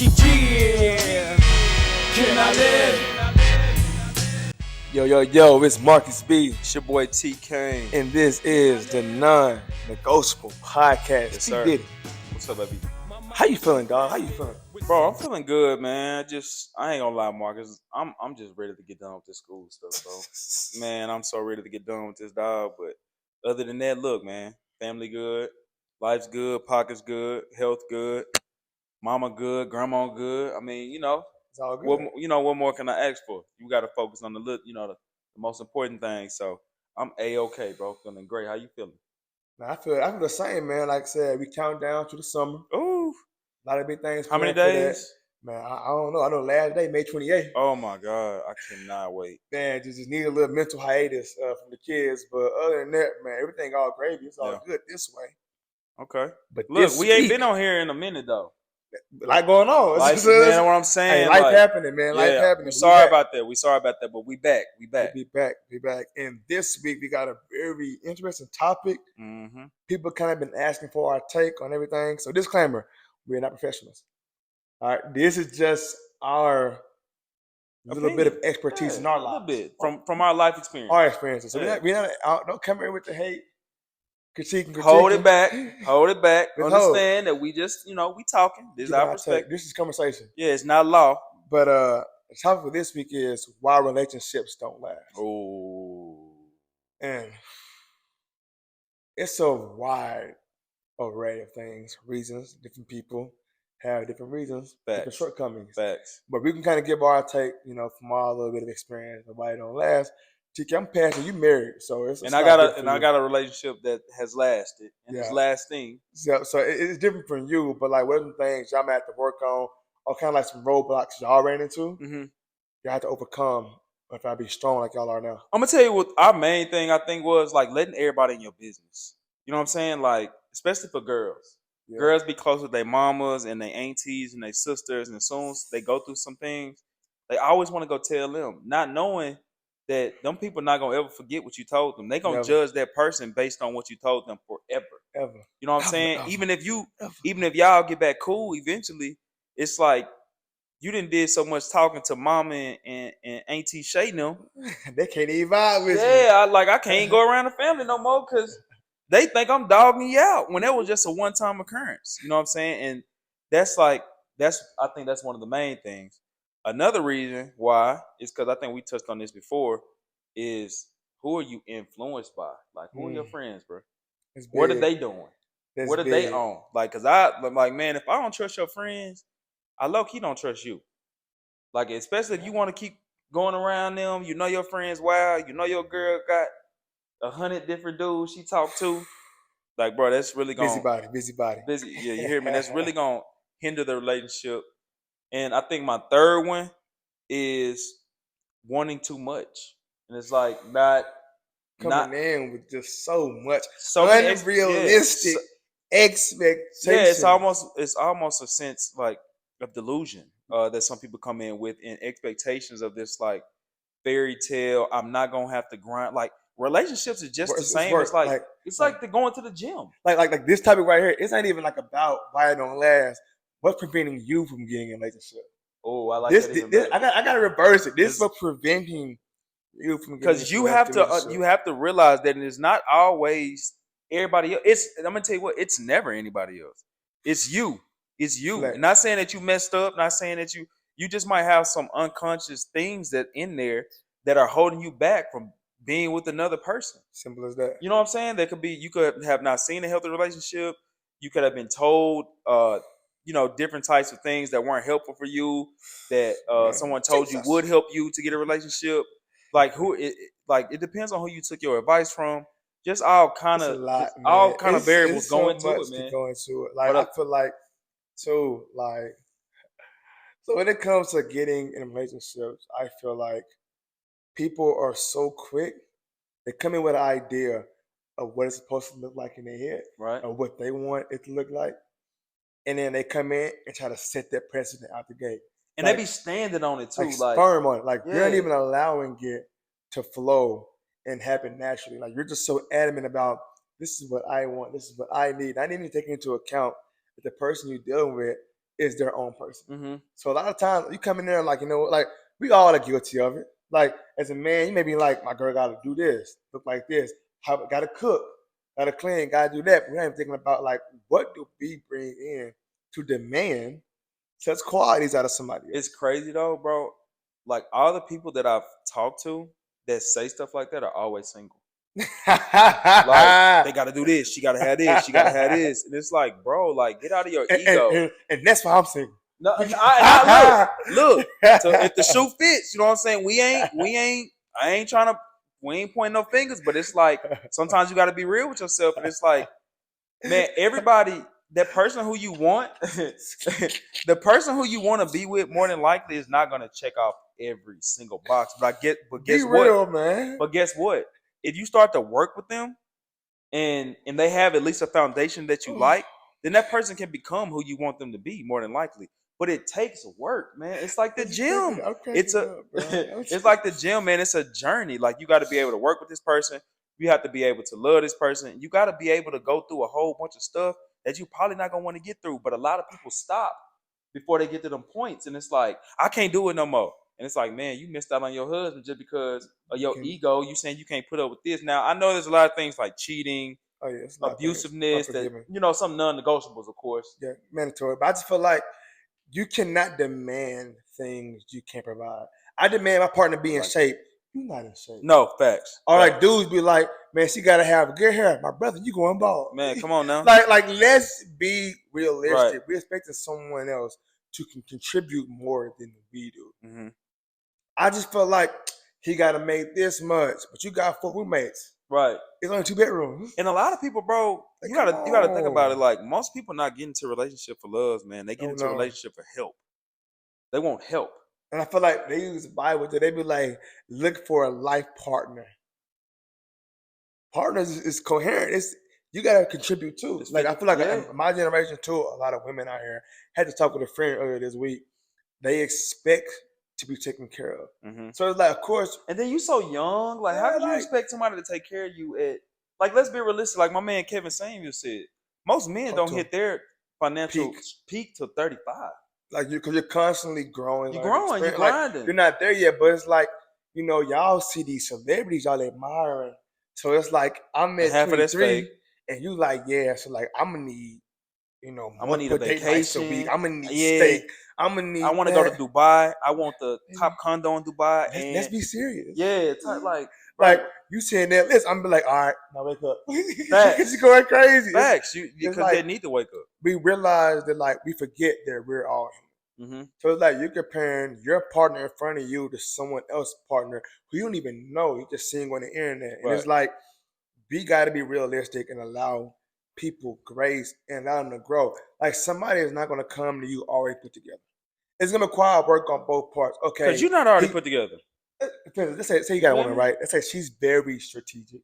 Yeah. Can I live? Yo, it's Marcus B, It's your boy T Kane. and this is the Non-Negotiable Podcast. Yes, T sir. Diddy. What's up, baby? How you feeling, dog? How you feeling? Bro, I'm feeling good, man. I ain't gonna lie, Marcus. I'm just ready to get done with this school stuff, bro. Man, I'm so ready to get done with this dog. But other than that, look, man, family good, life's good, pockets good, health good, mama good, grandma good. I mean, It's all what good. what more can I ask for? You got to focus on the most important thing. So I'm a-okay, bro. Feeling great. How you feeling? Now, I feel the same, man. Like I said, we count down to the summer. Ooh, A lot of big things how many planned for that. days? Man, I don't know. I know last day, May 28th. Oh my God, I cannot wait. Man, just need a little mental hiatus from the kids. But other than that, man, everything all gravy. It's all Yeah. good this way. Okay. But Look, this we ain't week, been on here in a minute though. a lot going on. Life, man, what I'm saying. Hey, life like, happening, man. Life yeah, happening. we But sorry back. about that. We sorry about that, but we back. We back. Be back. And this week we got a very interesting topic. Mm-hmm. People kind of been asking for our take on everything. So disclaimer, we're not professionals. All right. This is just our little bit of expertise in our a little lives. bit from our life experience. Our experiences. So Yeah. we're not out, don't come here with the hate, critiquing. Hold it back. Hold it back. Let's Understand that we just, we talking. This is Giving our our take. perspective. This is conversation. Yeah, it's not law. But the topic for this week is why relationships don't last. Oh. And it's a wide array of things, reasons. Different people have different reasons, different Facts. shortcomings. Facts. But we can kind of give our take, from our little bit of experience. Nobody don't last. TK, I'm passing. You married, so it's And I got a relationship that has lasted and is Yeah. lasting. So it's different from you. But like, what are some things y'all might have to work on, or kind of like some roadblocks y'all ran into? Mm-hmm. You have to overcome if I be strong like y'all are now. I'm gonna tell you what our main thing I think was like letting everybody in your business. You know what I'm saying? Like, especially for girls. Yeah. Girls be close with their mamas and their aunties and their sisters, and as soon as they go through some things, they always want to go tell them, not knowing that them people not gonna ever forget what you told them. They gonna Never. judge that person based on what you told them forever. Ever. You know what I'm Ever, saying? ever, Even if y'all get back cool eventually, it's like you didn't did so much talking to mama and auntie Shay them. They can't even vibe with you. Yeah, I can't go around the family no more because they think I'm dogging you out when that was just a one-time occurrence. You know what I'm saying? And I think that's one of the main things. Another reason why is because I think we touched on this before is who are you influenced by? Like, who are your friends, bro? What are they doing? What are they on? Like, cause I'm like, man, if I don't trust your friends, I low-key don't trust you. Like, especially if you want to keep going around them, you know your friends wild, you know your girl got 100 different dudes she talked to. Like, bro, that's really gonna busybody. Yeah, you hear me? That's really gonna hinder the relationship. And I think my third one is wanting too much, and it's like Coming in with just so much many unrealistic expectations. Yeah, it's almost a sense like of delusion that some people come in with in expectations of this like fairy tale. I'm not gonna have to grind. Like, relationships is just the same. It's like they're going to the gym. Like this topic right here. It's not even like about why it don't last. What's preventing you from getting in a relationship? Oh, I like this. that even better. I gotta reverse it. This is what's preventing you from getting. Because you have to realize that it's not always everybody else. I'm gonna tell you what. It's never anybody else. It's you. It's you. Right. Not saying that you messed up. Not saying that you just might have some unconscious things that in there that are holding you back from being with another person. Simple as that. You know what I'm saying? There could be, you could have not seen a healthy relationship. You could have been told, different types of things that weren't helpful for you. That someone told you would help you to get a relationship. Like it depends on who you took your advice from. Just all kind of variables go into it, man. Like, I feel like too, like, so when it comes to getting in relationships, I feel like people are so quick. They come in with an idea of what it's supposed to look like in their head, Right. or what they want it to look like, and then they come in and try to set that precedent out the gate. And they be standing on it too, like firm on it. Like, you're not even allowing it to flow and happen naturally. Like, you're just so adamant about, this is what I want, this is what I need. I didn't even take into account that the person you're dealing with is their own person. Mm-hmm. So a lot of times you come in there like, like we all are guilty of it. Like as a man, you may be like, my girl gotta do this, look like this, gotta cook, gotta clean, gotta do that. But we're not even thinking about like what do we bring in to demand such qualities out of somebody else. It's crazy though, bro. Like all the people that I've talked to that say stuff like that are always single. Like they gotta do this, she gotta have this, she gotta have this. And it's like, bro, like get out of your ego. And that's why I'm single. No, look. So if the shoe fits, you know what I'm saying? We ain't pointing no fingers, but it's like sometimes you gotta be real with yourself. And it's like, man, everybody, that person who you want, the person who you want to be with more than likely is not gonna check off every single box. But guess be what? Real, man. But guess what? If you start to work with them and they have at least a foundation that you like, then that person can become who you want them to be more than likely. But it takes work, man. It's like the gym. It's like the gym, man. It's a journey. Like you got to be able to work with this person. You have to be able to love this person. You got to be able to go through a whole bunch of stuff that you probably not gonna want to get through. But a lot of people stop before they get to them points, and it's like, I can't do it no more. And it's like, man, you missed out on your husband just because of your ego. You saying you can't put up with this. Now I know there's a lot of things like cheating, abusiveness, that some non-negotiables, of course. Yeah, mandatory. But I just feel like you cannot demand things you can't provide. I demand my partner be in shape. You're not in shape. No, facts. All right, dudes be like, man, she gotta have good hair. My brother, you going bald. Man, come on now. like let's be realistic. Right. We're expecting someone else to contribute more than we do. Mm-hmm. I just feel like he gotta make this much, but you got 4 roommates. Right. It's only 2 bedrooms. And a lot of people, bro, you gotta think about it. Like most people not getting into a relationship for love, man. They get into a relationship for help. They want help. And I feel like they use the Bible to they be like, look for a life partner. Partners is coherent. It's you gotta contribute too. Like I feel like my generation too, a lot of women out here had to talk with a friend earlier this week. They expect to be taken care of. Mm-hmm. So it's like, of course. And then you so young. Like, how could you expect somebody to take care of you at, like, let's be realistic. Like my man Kevin Samuel said, most men don't hit their financial peak till 35. Like because you're constantly growing. You're growing, you're grinding. Like, you're not there yet, but it's like, y'all see these celebrities y'all admiring. So it's like I'm at half 23 and you like, yeah, so like I'm gonna need, I'm gonna need a vacation. A week. I'm gonna need steak. I'm gonna need. I want to go to Dubai. I want the top condo in Dubai. Let's be serious. Yeah, like you saying that list, I'm be like, all right, now wake up. Facts. It's going crazy. Facts. Because they need to wake up. We realize that like we forget that we're all human. Mm-hmm. So it's like you're comparing your partner in front of you to someone else's partner who you don't even know. You're just seeing on the internet, and it's like we got to be realistic and allow people grace and allow them to grow. Like somebody is not going to come to you already put together. It's going to require work on both parts. Okay, because you're not already put together. Let's say you got a woman, right? Let's say she's very strategic.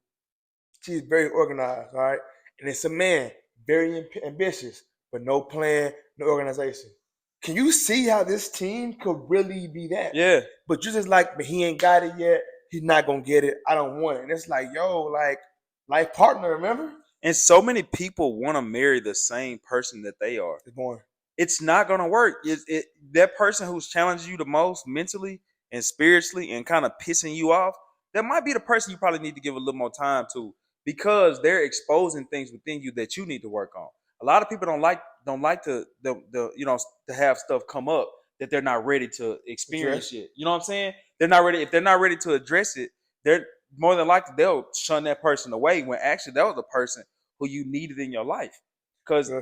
She's very organized, all right? And it's a man, very ambitious, but no plan, no organization. Can you see how this team could really be that? Yeah. But you're just like, but he ain't got it yet. He's not going to get it. I don't want it. And it's like, yo, like, life partner, remember? And so many people want to marry the same person that they are. It's boring. It's not going to work. That person who's challenging you the most mentally and spiritually and kind of pissing you off, that might be the person you probably need to give a little more time to, because they're exposing things within you that you need to work on. A lot of people don't like to have stuff come up that they're not ready to experience yet. You know what I'm saying? They're not ready. If they're not ready to address it, they're more than likely they'll shun that person away when actually that was the person who you needed in your life. Because you know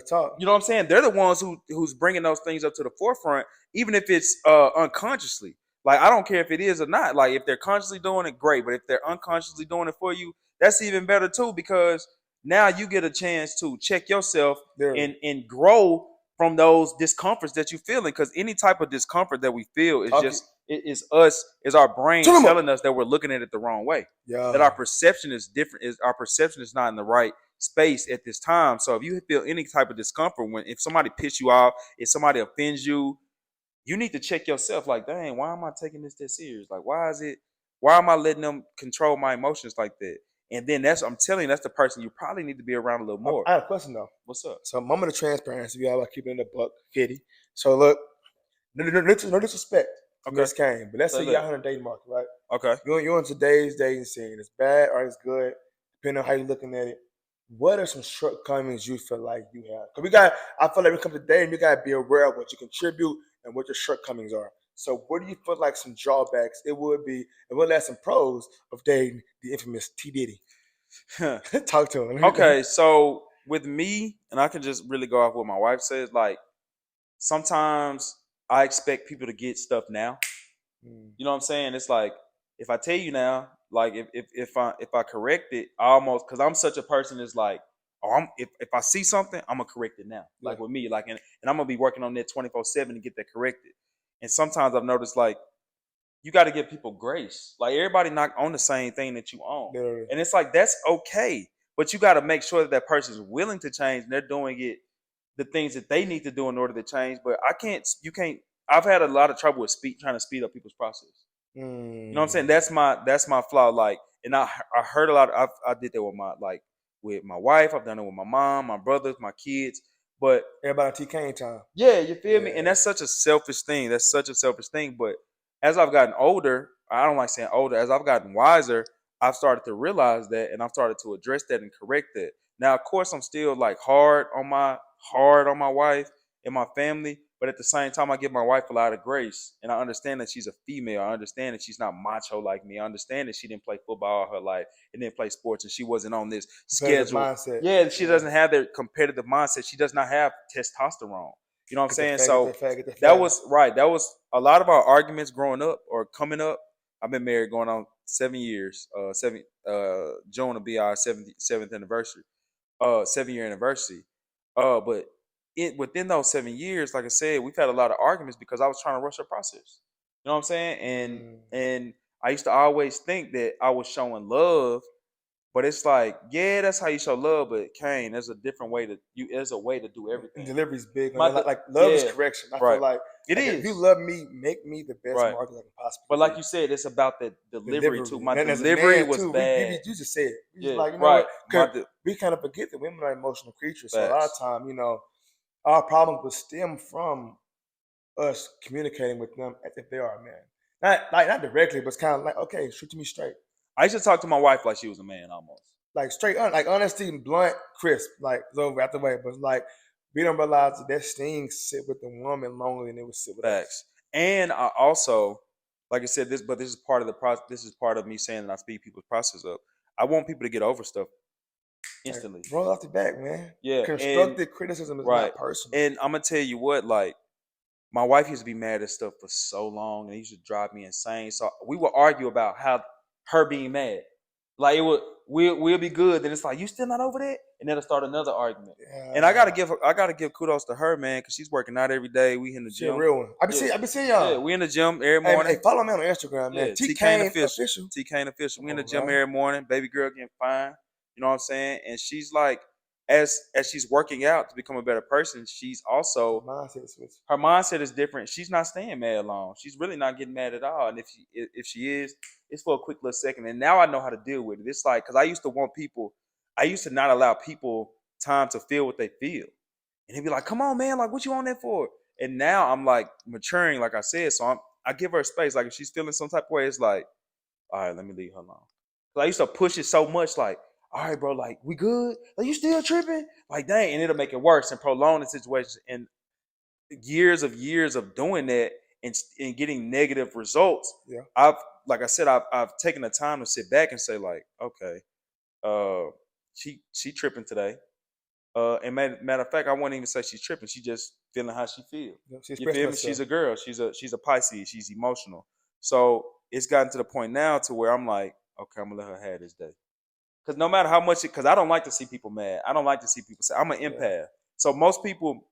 what I'm saying? They're the ones who's bringing those things up to the forefront, even if it's unconsciously. Like, I don't care if it is or not. Like, if they're consciously doing it, great. But if they're unconsciously doing it for you, that's even better too, because now you get a chance to check yourself and grow from those discomforts that you're feeling. Because any type of discomfort that we feel is our brain telling us that we're looking at it the wrong way. Yeah. That our perception is different. Our perception is not in the right space at this time. So if you feel any type of discomfort, if somebody pisses you off, if somebody offends you, you need to check yourself. Like, dang, why am I taking this that serious? Like, why am I letting them control my emotions like that? And then I'm telling you, that's the person you probably need to be around a little more. I have a question though. What's up? So, moment of transparency, we all about keeping it a buck, Kitty. So look, no disrespect to Okay. Miss Kane, but let's Say say you're that. out here on the dating market, right? Okay. You're in today's dating scene. It's bad or it's good, depending on how you're looking at it. What are some shortcomings you feel like you have? Because I feel like when it comes to dating, you gotta be aware of what you contribute and what your shortcomings are. So, what do you feel like some drawbacks it would be, and what are some pros of dating the infamous T Diddy? Talk to him. Okay, so with me, and I can just really go off what my wife says, like sometimes I expect people to get stuff now. Mm, You know what I'm saying? It's like if I tell you now, like if I correct it, I almost because I'm such a person is like, oh, if I see something, I'm gonna correct it now. yeah, Like with me, like and I'm gonna be working on that 24/7 to get that corrected. And sometimes I've noticed like you got to give people grace. Like everybody not on the same thing that you own, literally. and it's like that's okay. But you got to make sure that that person is willing to change and they're doing it the things that they need to do in order to change. But I can't. You can't. I've had a lot of trouble with trying to speed up people's process. You know what I'm saying? Mm, That's my flaw. Like, and I heard a lot. I did that with my wife. I've done it with my mom, my brothers, my kids. But everybody on T Kane time. yeah, you feel me? And Yeah, that's such a selfish thing. That's such a selfish thing. But as I've gotten older, I don't like saying older. As I've gotten wiser, I've started to realize that, and I've started to address that and correct that. Now, of course, I'm still like hard on my wife and my family, but at the same time, I give my wife a lot of grace, and I understand that she's a female. I understand that she's not macho like me. I understand that she didn't play football all her life and didn't play sports, and she wasn't on this competitive schedule. mindset. Yeah, she Yeah, doesn't have that competitive mindset. She does not have testosterone. You know what I'm get the saying? fat, get So the fat, get the that fat. was right. That was a lot of our arguments growing up or coming up. I've been married going on 7 years. June will be our seventh anniversary. 7 year anniversary. But within those 7 years, like I said, we've had a lot of arguments because I was trying to rush her process. You know what I'm saying? And Mm. and I used to always think that I was showing love, but it's like, yeah, that's how you show love. But Kane, there's a different way to you. There's a way to do And everything. delivery's big, My man. de- Like love is yeah, correction. I feel right. It like if you is love me, make me the best right. market I can possibly But like be. you said, it's about the delivery too. Delivery, My and as a delivery man was too, bad. you just said we just Yeah, like, you know right. what? Because we kind of forget that women are emotional creatures. So a lot of Facts. time, our problems will stem from us communicating with them as if they are a man. Not directly, but it's kind of like, okay, shoot to me straight. I used to talk to my wife like she was a man almost. Like straight on, like honesty and blunt, crisp, like it's over out the way. But like we don't realize that sting sit with the woman longer than it would sit with us. Facts. And I also, like I said, this is part of the process. This is part of me saying that I speed people's process up. I want people to get over stuff Like, instantly. roll off the back, man. Yeah, and Constructive criticism is right. not personal. And I'm gonna tell you what, like my wife used to be mad at stuff for so long, and it used to drive me insane. So we would argue about how her being mad, like it would, we'll be good. Then it's like you still not over that, and then it'll start another argument. And Yeah, I gotta give kudos to her, man, because she's working out every day. We in the she a gym. real one. Yeah, I be seeing yeah, y'all. we in the gym every Hey, morning. follow me on Instagram, man. Yeah, T T Kane Kane official. official. T Kane official. Come We in the on, gym bro. every morning. Baby girl getting fine. You know what I'm saying? And she's like, as she's working out to become a better person, she's also Mindset switch. her mindset is different. She's not staying mad long. She's really not getting mad at all. And if she is, it's for a quick little second. And now I know how to deal with it. It's like because I used to not allow people time to feel what they feel. And he'd be like, "Come on, man! Like, what you on there for?" And now I'm like maturing, like I said. So I give her space. Like if she's feeling some type of way, it's like, all right, let me leave her alone. 'Cause I used to push it so much, like, all right, bro, like we good? Like you still tripping? Like dang, and it'll make it worse and prolong the situation. And years of doing that and getting negative results, Yeah. I've like I said, I've taken the time to sit back and say like, okay, uh, she tripping today. And matter of fact, I wouldn't even say she's tripping. She just feeling how she feels. Yeah, she You expressing feel me? She's herself. a girl. She's a Pisces. She's emotional. So it's gotten to the point now to where I'm like, okay, I'm gonna let her have this day. Because no matter how much because I don't like to see people mad. I don't like to see people say I'm an Yeah. empath. So most people,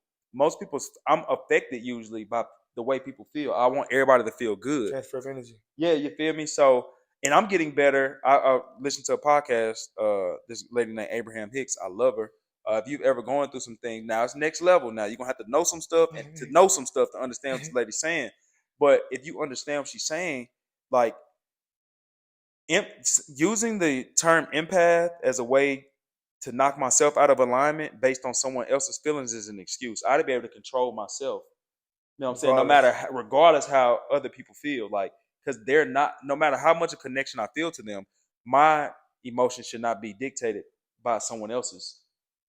I'm affected usually by the way people feel. I want everybody to feel good. Transfer of energy. Yeah, you feel me? So, and I'm getting better. I listened to a podcast. This lady named Abraham Hicks. I love her. If you've ever going through some things, now it's next level. Now you're gonna have to know some stuff and to know some stuff to understand what this lady's saying. But if you understand what she's saying, like using the term empath as a way to knock myself out of alignment based on someone else's feelings is an excuse. I'd be able to control myself You know what I'm saying? Regardless. Regardless how other people feel, like, because they're not. No matter how much a connection I feel to them, my emotions should not be dictated by someone else's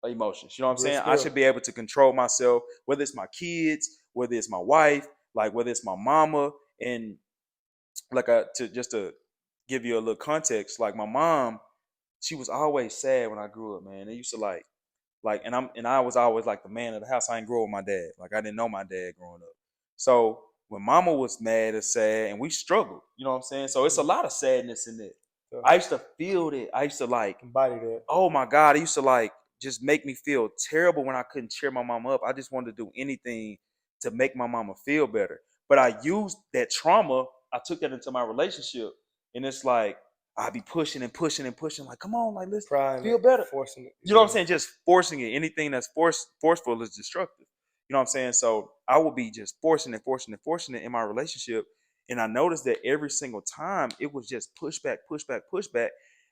emotions. You know what I'm Real saying? I spill. should be able to control myself, whether it's my kids, whether it's my wife, like whether it's my mama, and like to give you a little context, like my mom, she was always sad when I grew up, man. They used to and I was always like the man of the house. I didn't grow up with my dad. Like I didn't know my dad growing up. So when mama was mad or sad and we struggled, you know what I'm saying? So it's a lot of sadness in it. So, I used to feel it. I used to embody that. oh my God, it used to just make me feel terrible when I couldn't cheer my mama up. I just wanted to do anything to make my mama feel better. But I used that trauma, I took that into my relationship. And it's like I'd be pushing and pushing and pushing, like, come on, like let's Prying feel it, better. forcing it. You know what I'm saying? Just forcing it. Anything that's forceful is destructive. You know what I'm saying? So I would be just forcing it, forcing it, forcing it in my relationship. And I noticed that every single time it was just pushback, pushback, pushback.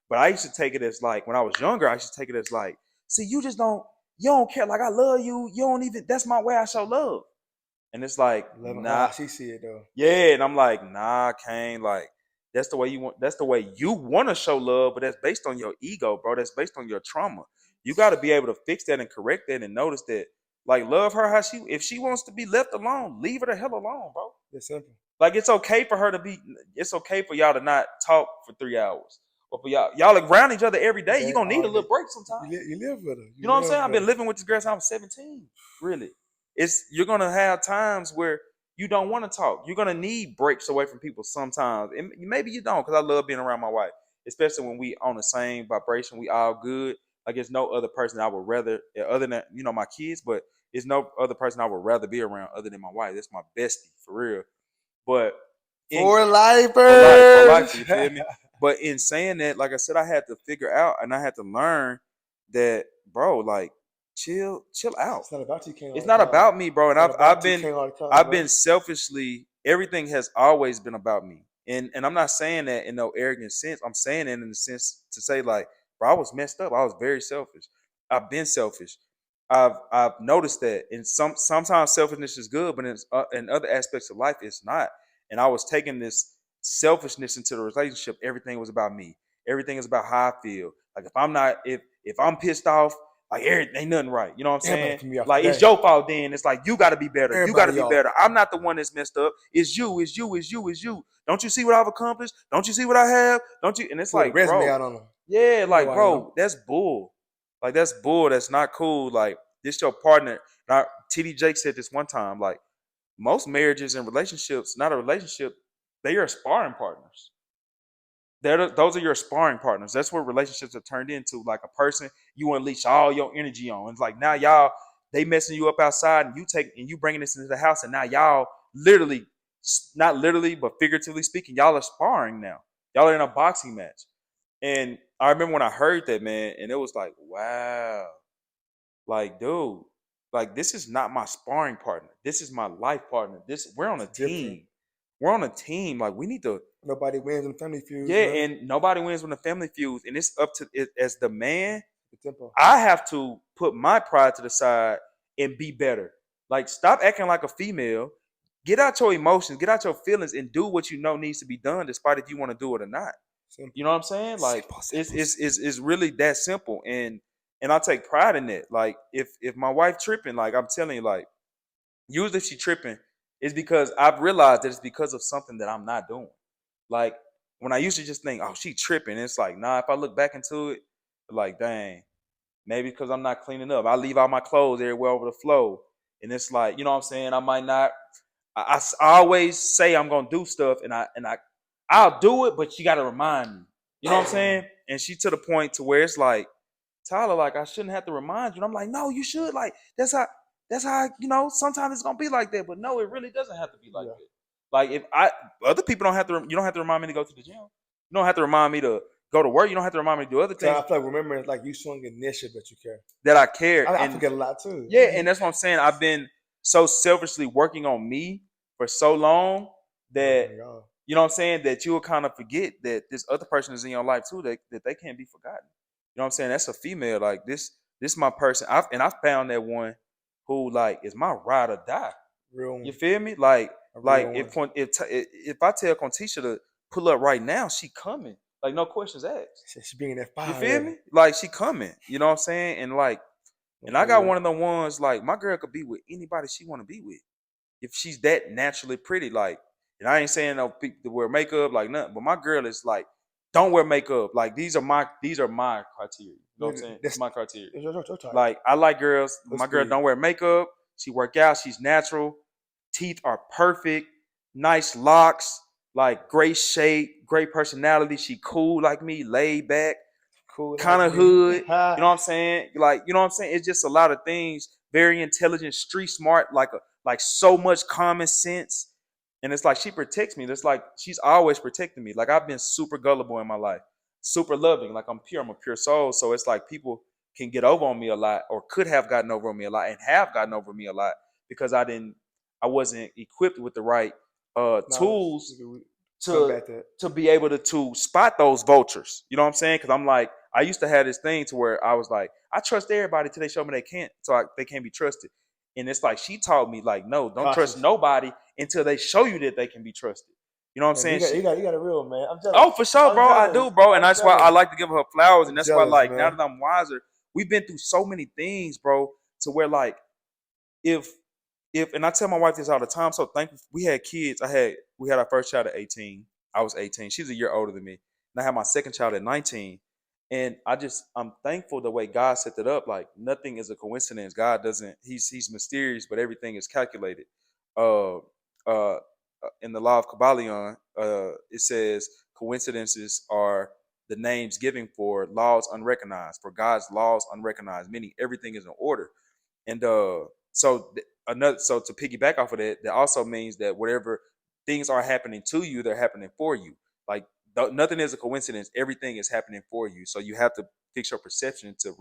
But I used to take it as like when I was younger, I used to take it as like, see, you don't care. Like I love you. You don't even, that's my way I show love. And it's like, Loving nah, how she see it though. yeah. And I'm like, nah, Kane, like that's the way you want to show love, but that's based on your ego, bro. That's based on your trauma. You got to be able to fix that and correct that and notice that, like, love her how if she wants to be left alone, leave her the hell alone, bro. It's simple. Like it's okay for her to be. It's okay for y'all to not talk for 3 hours, or for y'all around each other every day. You're That gonna need a all little day. break sometimes. You live with her. You know what I'm saying? I've been With her. living with this girl since I was 17. Really, you're gonna have times where you don't want to talk. You're gonna need breaks away from people sometimes, and maybe you don't, because I love being around my wife, especially when we on the same vibration. We all good. Like there's no other person I would rather, other than my kids, but there's no other person I would rather be around other than my wife. That's my bestie for real. But in For for life, lifers. you feel me? But in saying that, like I said, I had to figure out and I had to learn that, bro, like chill out. It's not about you, King, It's all the not time. about me, bro. And It's not about you, King, all the time, I've bro. been selfishly, everything has always been about me. And I'm not saying that in no arrogant sense. I'm saying it in the sense to say, like, bro, I was messed up. I was very selfish. I've been selfish. I've noticed that. And sometimes selfishness is good, but in other aspects of life, it's not. And I was taking this selfishness into the relationship. Everything was about me. Everything is about how I feel. Like if I'm pissed off, like ain't nothing right. You know what I'm Everybody saying? put me off Like it's today. your fault. Then it's like you got to be better. You got to Everybody be off. better. I'm not the one that's messed up. It's you. It's you. It's you. It's you. Don't you see what I've accomplished? Don't you see what I have? Don't you? And it's Put a like, resume bro, out on them. yeah, You know like, I am. bro, that's bull. Like that's bull. That's not cool. Like this your partner. Now, TD Jake said this one time. Like most marriages and relationships, not a relationship, they are sparring partners. Those are your sparring partners. That's what relationships are turned into. Like a person you unleash all your energy on. It's like now y'all they messing you up outside, and you bringing this into the house, and now y'all literally, not literally but figuratively speaking, y'all are sparring now. Y'all are in a boxing match. And I remember when I heard that, man, and it was like, wow, like dude, like this is not my sparring partner. This is my life partner. We're on a It's different. team. We're on a team. Like we need to. Nobody wins in family feuds. Yeah, Man. and nobody wins when the family feuds, and it's up to it as the man. The tempo. I have to put my pride to the side and be better. Like, stop acting like a female. Get out your emotions, get out your feelings, and do what you know needs to be done, despite if you want to do it or not. Simple. You know what I'm saying? Like, Simple. it's really that simple, and I take pride in it. Like, if my wife tripping, like I'm telling you, like usually if she tripping, it's because I've realized that it's because of something that I'm not doing. Like when I used to just think, oh, she tripping. It's like, nah, if I look back into it, like, dang, maybe because I'm not cleaning up. I leave all my clothes everywhere over the floor. And it's like, you know what I'm saying? I might not, I always say I'm going to do stuff I'll do it, but you got to remind me. You know what I'm saying? And she to the point to where it's like, Tyler, like, I shouldn't have to remind you. And I'm like, no, you should. Like, that's how, sometimes it's going to be like that. But no, it really doesn't have to be like that. Like other people you don't have to remind me to go to the gym. You don't have to remind me to go to work. You don't have to remind me to do other things. I feel like remembering, like you showing initiative that you care. That I care. I forget a lot too. Yeah, and that's what I'm saying. I've been so selfishly working on me for so long that, you know what I'm saying, that you will kind of forget that this other person is in your life too, that they can't be forgotten. You know what I'm saying? That's a female. Like this is my person. I've found that one who like is my ride or die. Real You one. feel me? Like A like real if one. if I tell Contisha to pull up right now, she coming. Like no questions asked. She bringing that You fire feel there. me? Like she coming. You know what I'm saying? And like, No, and I for got real. one of the ones like my girl could be with anybody she want to be with if she's that naturally pretty. Like, and I ain't saying no people to wear makeup like nothing, but my girl is like, don't wear makeup. Like these are my criteria. You know what I'm saying? It's That's my criteria. your type. Like I like girls. Let's My girl speed. don't wear makeup. She work out. She's natural. Teeth are perfect. Nice locks. Like great shape. Great personality. She cool like me. Laid back. Cool Kind like of me. hood. You know what I'm saying? Like you know what I'm saying? It's just a lot of things. Very intelligent. Street smart. Like so much common sense. And it's like she protects me. It's like she's always protecting me. Like I've been super gullible in my life, super loving. Like I'm pure. I'm a pure soul. So it's like people can get over on me a lot, or could have gotten over on me a lot, and have gotten over me a lot because I wasn't equipped with the right Knowledge. tools We to combat that. be able to spot those vultures. You know what I'm saying? Because I'm like, I used to have this thing to where I was like, I trust everybody till they show me they can't, they can't be trusted. And it's like she taught me like, no, don't trust Cautious. nobody until they show you that they can be trusted. You know what I'm Yeah, saying? She, you got a real man. I'm jealous. oh, for sure, I'm bro, I jealous. do, bro, and I'm that's why I jealous. like to give her flowers, and I'm that's why, jealous, like, now man. that I'm wiser, we've been through so many things, bro, to where like if and I tell my wife this all the time. So thankful we had kids. We had our first child at 18. I was 18. She's a year older than me. And I had my second child at 19. And I'm thankful the way God set it up. Like nothing is a coincidence. God doesn't, he's mysterious, but everything is calculated. Uh in the law of Kabbalion, it says coincidences are the names given for laws unrecognized, for God's laws unrecognized, meaning everything is in order. And so to piggyback off of that, that also means that whatever things are happening to you, they're happening for you. Like nothing is a coincidence. Everything is happening for you. So you have to fix your perception to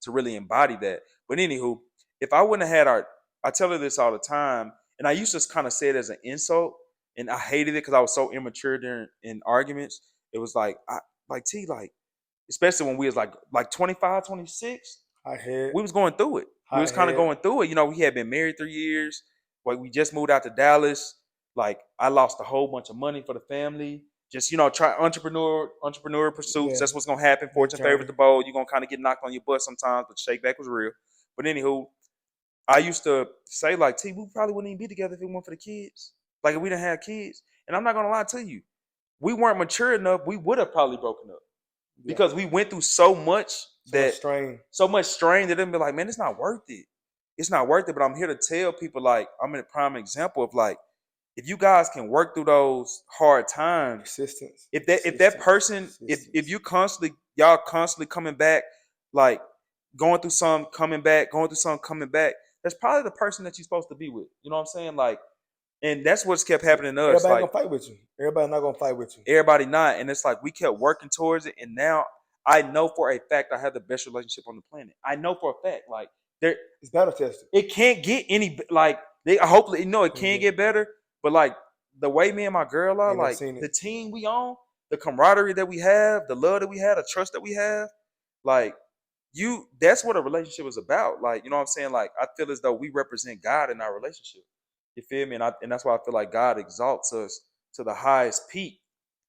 really embody that. But anywho, if I wouldn't have had I tell her this all the time, and I used to kind of say it as an insult, and I hated it because I was so immature during in arguments. It was like like especially when we was like 25, 26, Hot head. we was going through it. We Hot was kind of head. going through it. You know, we had been married 3 years. Like we just moved out to Dallas. Like I lost a whole bunch of money for the family. Just try entrepreneur pursuits. Yeah. That's what's gonna happen. That Fortune favors journey. the bold. You're gonna kind of get knocked on your butt sometimes, but shake back was real. But anywho, I used to say like, T, we probably wouldn't even be together if it weren't for the kids. Like if we didn't have kids. And I'm not gonna lie to you, we weren't mature enough. We would have probably broken up Yeah. because we went through so much So much strain. that they'll be like, man, it's not worth it. It's not worth it. But I'm here to tell people, like, I'm in a prime example of like, if you guys can work through those hard times, Persistence. if that person, if you y'all constantly coming back, like going through some coming back, going through some coming back, that's probably the person that you're supposed to be with. You know what I'm saying? Like, and that's what's kept happening to us. Everybody Like gonna fight with you. Everybody not gonna fight with you. everybody not, and it's like we kept working towards it, and now I know for a fact I have the best relationship on the planet. I know for a fact, like there, It's battle tested. it can't get any like they. Hopefully, it Can't can get- get better, but like the way me and my girl are, Ain't never like seen it. the team we on, the camaraderie that we have, the love that we have, the trust that we have, like that's what a relationship is about. Like, you know what I'm saying? Like I feel as though we represent God in our relationship. You feel me? And that's why I feel like God exalts us to the highest peak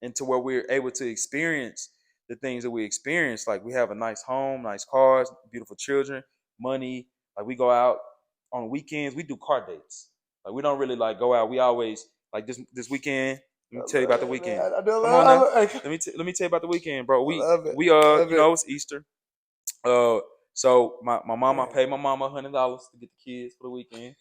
and to where we're able to experience the things that we experience. Like we have a nice home, nice cars, beautiful children, money. Like we go out on weekends, we do car dates. Like we don't really like go out. We always like this weekend. Let me tell you about the weekend. I do Come on now. love it. Let me tell you about the weekend, bro. I love it. We Love it. it's Easter. So my mama, I paid my mama $100 to get the kids for the weekend.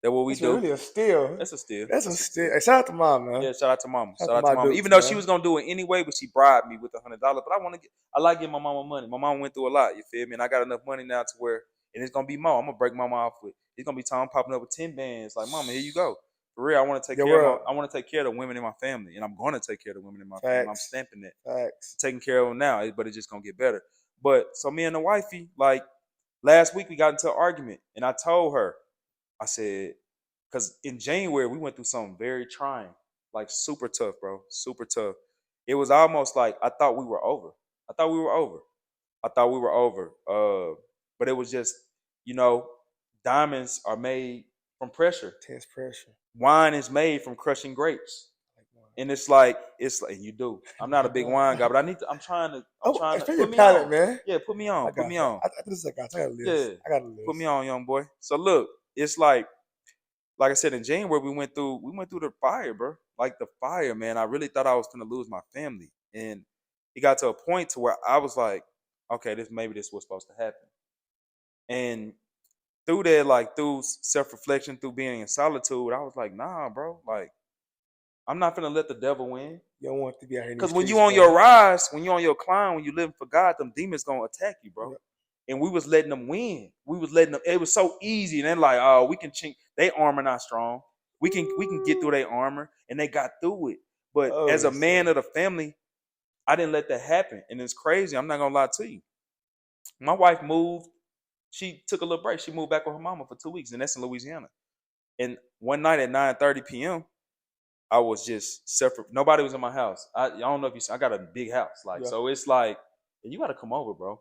That's what we That's do. really a steal. That's a steal. That's a steal. Hey, shout out to mom, man. Yeah, shout out to mama. Shout Shout out to out to my mama. dukes, Even though she man. was gonna do it anyway, but she bribed me with $100. But I like giving my mama money. My mama went through a lot. You feel me? And I got enough money now to where, and it's gonna be more. I'm gonna break mama off with. It's gonna be time popping up with 10 bands. Like, mama, here you go. For real, I want to take Your care world. of I want to take care of the women in my family, and I'm gonna take care of the women in my family. I'm Facts. stamping that. Facts. Taking care of them now, but it's just gonna get better. But so me and the wifey, like last week, we got into an argument, and I told her, I said, because in January we went through something very trying, like super tough, bro, super tough. It was almost like I thought we were over. I thought we were over. I thought we were over. But it was just, you know, diamonds are made from pressure. Tense pressure. Wine is made from crushing grapes. Like wine. And it's like you do. I'm not a big wine guy, but I'm trying to Explain your put me palate, on. man. Yeah, put me on. I Put got me you. on. I this is I got a list. Yeah. I got a list. Put me on, young boy. So look, it's like I said in January, we went through the fire, bro. Like the fire, man. I really thought I was gonna lose my family. And it got to a point to where I was like, okay, maybe this was supposed to happen. And through that, like through self-reflection, through being in solitude, I was like, nah, bro, like I'm not gonna let the devil win. You don't want to be out here in these Because when streets, you on bro. your rise, when you on your climb, when you living for God, them demons gonna attack you, bro. Yep. And we was letting them win. We was letting them. It was so easy, and they're like, oh, we can chink. They armor not strong. We can get through their armor, and they got through it. But as a man of the family, I didn't let that happen, and it's crazy. I'm not gonna lie to you. My wife moved. She took a little break. She moved back with her mama for 2 weeks, and that's in Louisiana. And one night at 9:30 p.m., I was just separate. Nobody was in my house. I don't know if you see, I got a big house. Like, so it's like, you got to come over, bro.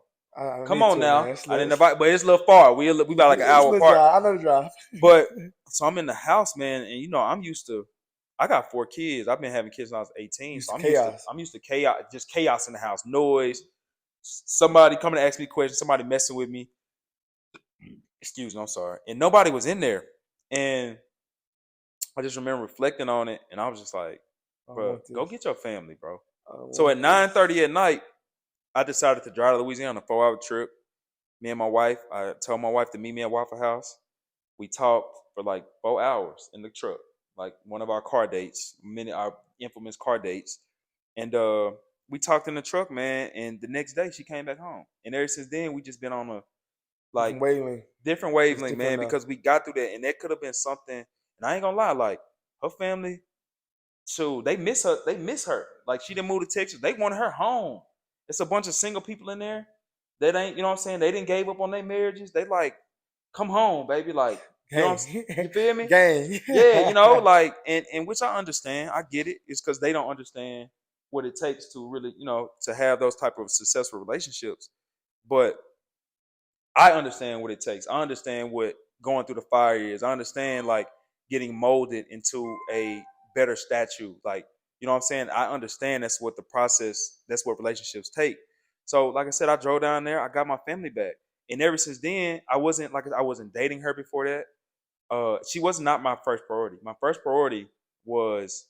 Come on now. I didn't invite, but it's a little far. We about like an hour apart. I know the drive. But so I'm in the house, man, and I'm used to. I got 4 kids. I've been having kids since I was 18. So I'm used to chaos, just chaos in the house, noise. Somebody coming to ask me questions. Somebody messing with me. Excuse me, I'm sorry. And nobody was in there, and I just remember reflecting on it, and I was just like, bro, go get your family, bro. So at 9:30 at night, I decided to drive to Louisiana, a 4-hour trip. Me and my wife, I told my wife to meet me at Waffle House. We talked for like 4 hours in the truck, like one of our car dates, our infamous car dates. And we talked in the truck, man, and the next day she came back home. And ever since then, we just been on a like different wavelength, man, because we got through that. And that could have been something, and I ain't gonna lie, like her family, so they miss her. They miss her. Like she didn't move to Texas. They want her home. It's a bunch of single people in there that ain't, you know what I'm saying? They didn't gave up on their marriages. They like, come home, baby. Like, you know what I'm saying? You feel me? Gang. Yeah, like, and which I understand. I get it. It's because they don't understand what it takes to really, to have those type of successful relationships. But I understand what it takes. I understand what going through the fire is. I understand like getting molded into a better statue. Like, you know what I'm saying? I understand that's what the process, that's what relationships take. So, like I said, I drove down there, I got my family back. And ever since then, I wasn't dating her before that. She was not my first priority. My first priority was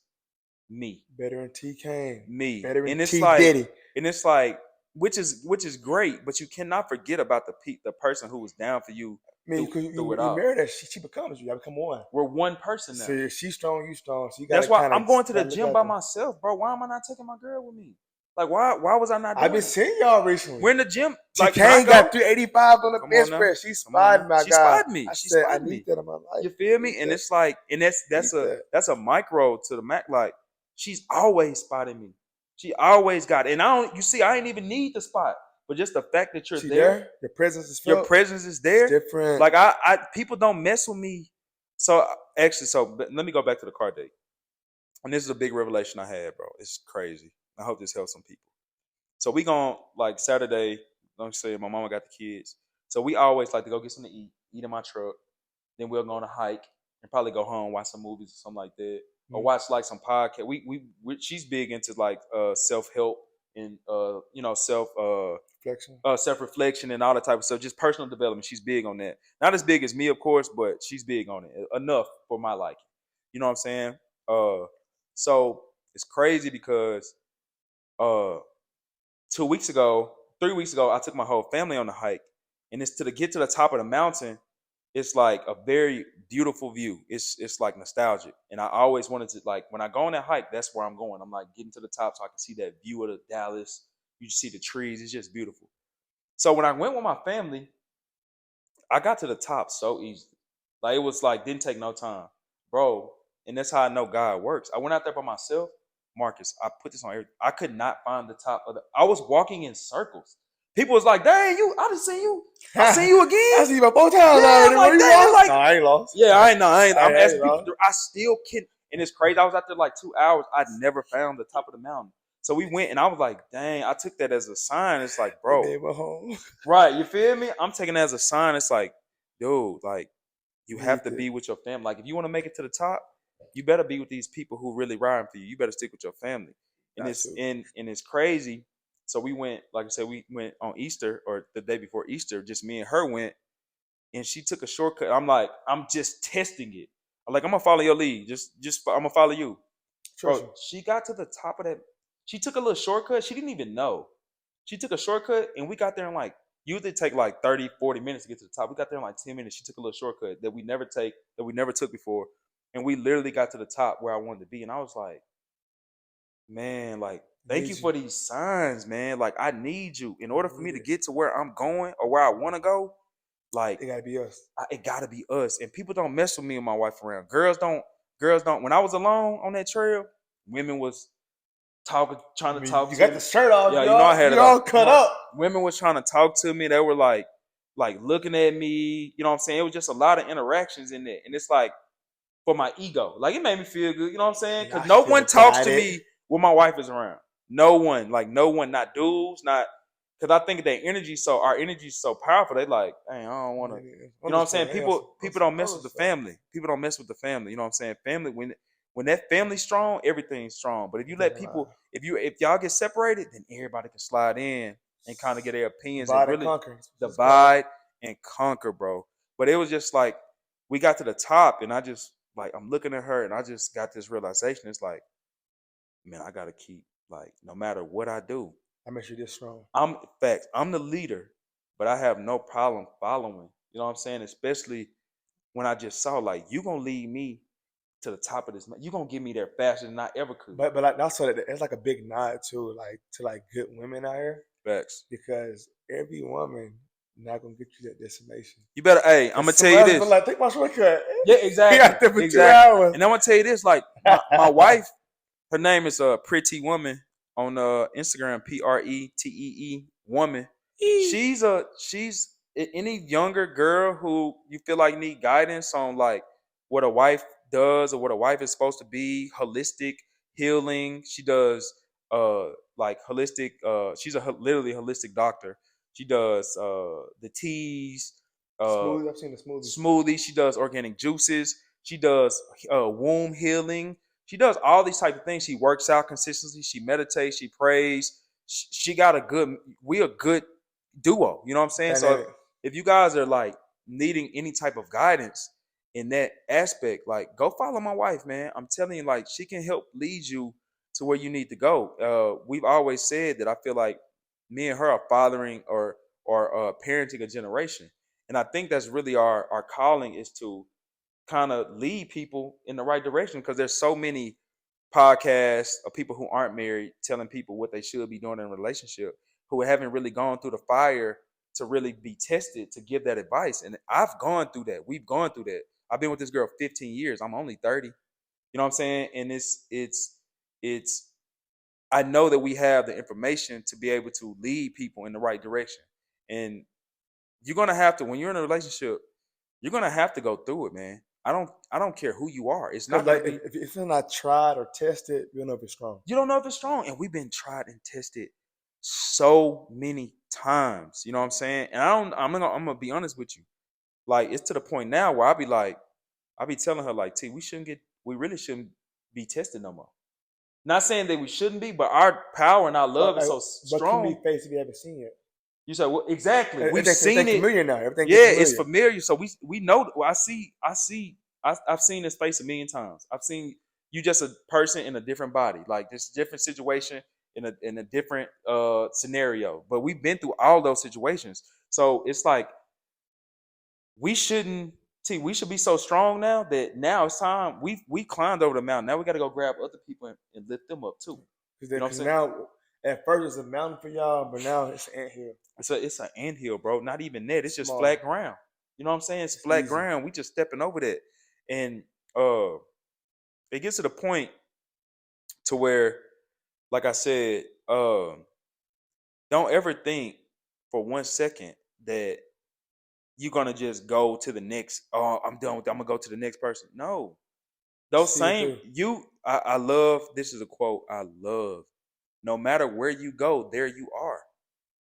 me. Better than T Kane. Me. Better than T like, Diddy. And it's like, which is great, but you cannot forget about the person who was down for you. I mean, because you married her, she becomes you. I become one. We're one person now. So she's strong, you strong. So you that's why I'm going to the gym by myself, bro. Why am I not taking my girl with me? Like, why was I not doing I've been seeing y'all recently. We're in the gym. Like, Kane got 385 on the bench press. She spotted my guy. She spotted me. I said, I need that in my life. You feel me? And it's like, and that's a micro to the Mac. Like, she's always spotting me. She always got it. And I ain't even need the spot. But just the fact that you're there, your presence is felt. Your presence is there. It's different. Like I people don't mess with me. So let me go back to the car date. And this is a big revelation I had, bro. It's crazy. I hope this helps some people. So we gone like Saturday, don't say my mama got the kids. So we always like to go get something to eat in my truck. Then we'll go on a hike and probably go home, watch some movies or something like that. Mm-hmm. Or watch like some podcast. She's big into like self-help and self-reflection and all that type of stuff, just personal development. She's big on that. Not as big as me, of course, but she's big on it enough for my liking. You know what I'm saying? So it's crazy because 3 weeks ago, I took my whole family on the hike, and it's to get to the top of the mountain. It's like a very beautiful view. It's like nostalgic. And I always wanted to, like, when I go on that hike, that's where I'm going. I'm like getting to the top so I can see that view of the Dallas. You see the trees. It's just beautiful. So when I went with my family, I got to the top so easily. Like, it was like, didn't take no time. Bro, and that's how I know God works. I went out there by myself. Marcus, I put this on everything. I could not find the top of I was walking in circles. People was like, dang, I done seen you. I seen you again. I see you about 4 times already. Like, no, I ain't lost. Yeah, I ain't. I'm asking people. I still can't. And it's crazy. I was out there like 2 hours. I'd never found the top of the mountain. So we went, and I was like, dang, I took that as a sign. It's like, bro. Home. Right, you feel me? I'm taking that as a sign. It's like, dude, like, You You have need to to. be with your family. Like if you want to make it to the top, you better be with these people who really riding for you. You better stick with your family. And Got it's to. and it's crazy. So we went, like I said, we went on Easter or the day before Easter. Just me and her went, and she took a shortcut. I'm like, I'm just testing it. I'm like, I'm gonna follow your lead. Just I'm gonna follow you, bro. Trust you. She got to the top of that. She took a little shortcut. She didn't even know. She took a shortcut, and we got there in like, usually take like 30, 40 minutes to get to the top. We got there in like 10 minutes. She took a little shortcut that we never took before. And we literally got to the top where I wanted to be. And I was like, man, like, thank you Need you. for these signs, man. Like, I need you. In order for me Need to it. get to where I'm going or where I want to go, like, It gotta be us. it gotta be us. And people don't mess with me and my wife around. Girls don't. When I was alone on that trail, women was talking, trying I to mean, talk you to got me. the shirt off. Yeah, you know I had You it all up. cut up. Women was trying to talk to me. They were like looking at me. You know what I'm saying? It was just a lot of interactions in there, and it's like for my ego. Like it made me feel good. You know what I'm saying? And Because I no still one talks got to it. me when my wife is around. No one, like no one, not dudes, not. Because I think our energy is so powerful. They like, hey, I don't want to. You know what I'm saying? People don't mess with the family. People don't mess with the family. You know what I'm saying? Family when that family's strong, everything's strong. But if you let people, if y'all get separated, then everybody can slide in and kind of get their opinions and Divide and really conquer. divide and conquer, bro. But it was just like we got to the top, and I just like I'm looking at her, and I just got this realization. It's like, man, I gotta keep like no matter what I do, I make sure this strong. I'm the leader, but I have no problem following. You know what I'm saying? Especially when I just saw like you gonna lead me to the top of this. You gonna get me there faster than I ever could. But like also it's like a big nod too, like to like good women out here Facts. because every woman not gonna get you that destination. You better. Hey, I'm gonna Some tell you husband this. like take my shortcut. Yeah, He exactly. out there for Exactly. 2 hours. And I'm gonna tell you this. Like my wife, her name is Pretty Woman on Instagram. PRETEE Woman. She's any younger girl who you feel like need guidance on like what a wife does or what a wife is supposed to be, holistic healing. She does like holistic she's literally holistic doctor. She does the teas, uh Smoothie, I've seen the smoothie. smoothies, she does organic juices, she does womb healing. She does all these type of things. She works out consistently, she meditates, she prays. She got we a good duo. You know what I'm saying? So Dynamic. if you guys are like needing any type of guidance in that aspect, like go follow my wife, man. I'm telling you, like she can help lead you to where you need to go. We've always said that I feel like me and her are fathering or parenting a generation, and I think that's really our calling is to kind of lead people in the right direction because there's so many podcasts of people who aren't married telling people what they should be doing in a relationship who haven't really gone through the fire to really be tested to give that advice. And I've gone through that. We've gone through that. I've been with this girl 15 years. I'm only 30. You know what I'm saying? And it's I know that we have the information to be able to lead people in the right direction. And you're gonna have to when you're in a relationship, you're gonna have to go through it, man. I don't care who you are. It's Because not gonna like be if it's not tried or tested, you'll know if it's strong. you don't know if it's strong. And we've been tried and tested so many times. You know what I'm saying? And I'm gonna be honest with you. Like it's to the point now where I'll be telling her like, T, we really shouldn't be tested no more. Not saying that we shouldn't be, but our power and our love is so But can strong. be faced if you haven't seen it. You say, well, exactly. We've Everything seen it. familiar now. Everything Yeah, gets familiar. it's familiar. So we know. Well, I've seen this face a million times. I've seen you just a person in a different body, like this different situation in a different scenario. But we've been through all those situations. So it's like we shouldn't. See, we should be so strong now that now it's time we climbed over the mountain. Now we got to go grab other people and lift them up too. You know what I'm saying? Now, at first it's a mountain for y'all, but now it's an anthill. It's an anthill, bro. Not even that. It's just Small. flat ground. You know what I'm saying? It's flat easy. ground. We just stepping over that. And it gets to the point to where, like I said, don't ever think for 1 second that you're gonna just go to the next, oh, I'm done with that. I'm gonna go to the next person. No. Those See it same through. I love, this is a quote I love. No matter where you go, there you are.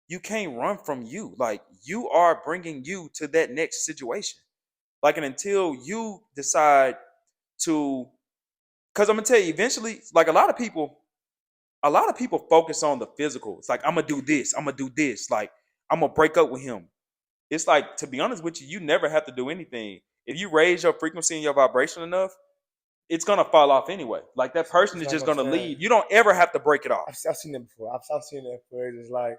You can't run from you. Like you are bringing you to that next situation. Like, and until you decide to, because I'm gonna tell you, eventually, like a lot of people focus on the physical. It's like, I'm gonna do this, I'm gonna do this, like I'm gonna break up with him. It's like, to be honest with you, you never have to do anything. If you raise your frequency and your vibration enough, it's gonna fall off anyway. Like, that person It's is not just gonna gonna stand. leave. You don't ever have to break it off. I've seen that before. I've seen that where it's like,